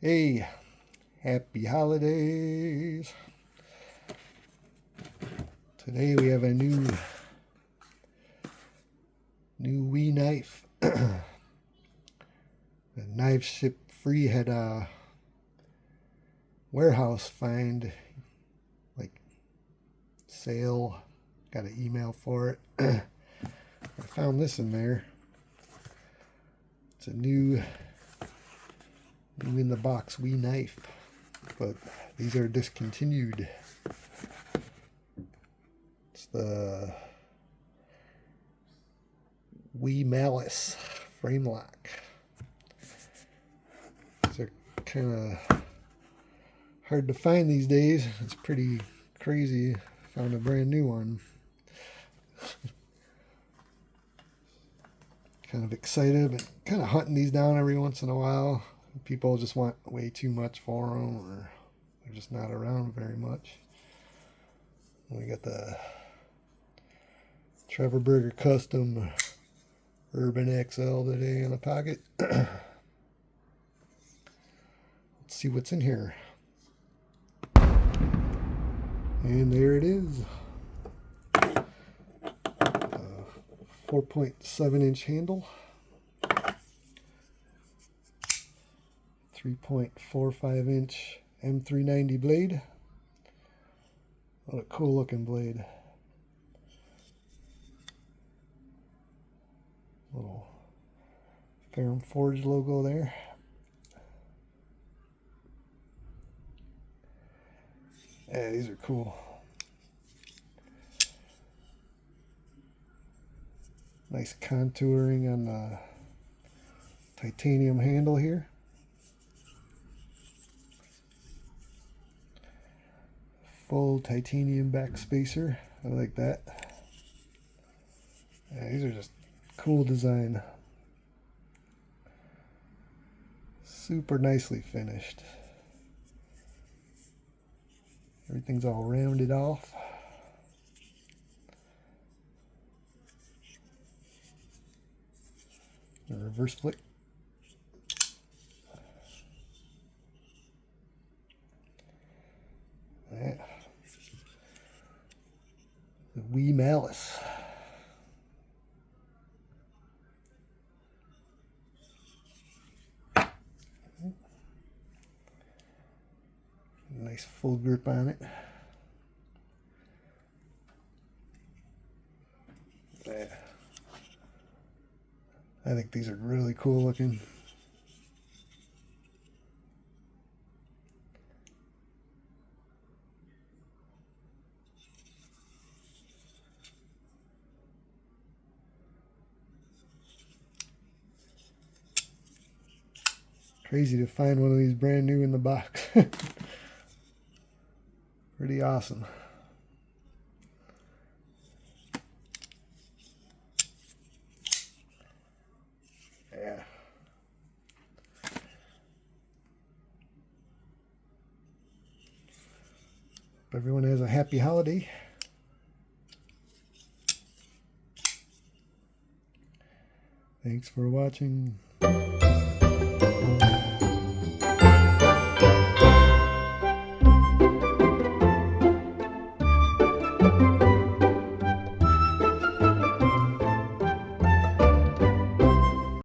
Hey, happy holidays. Today we have a new wee knife. The knife ship free had a warehouse find, like sale. Got an email for it. I found this in there. It's a new in the box wee knife, but these are discontinued. It's the wee Malice Framelock. These are kind of hard to find these days. It's pretty crazy. Found a brand new one. Kind of excited, but kind of hunting these down every once in a while. People just want way too much for them, or they're just not around very much. We got the Trevor Burger Custom Urban XL today in the pocket. Let's see what's in here. And there it is. 4.7-inch handle. 3.45-inch M390 blade. What a cool looking blade. Little Ferrum Forge logo there. Yeah, these are cool. Nice contouring on the titanium handle here. Full titanium back spacer. I like that. Yeah, these are just cool design. Super nicely finished. Everything's all rounded off. A reverse flick. Yeah. The wee Malice. Nice full grip on it. Yeah. I think these are really cool looking. Crazy to find one of these brand new in the box. Pretty awesome. Yeah. Hope everyone has a happy holiday. Thanks for watching.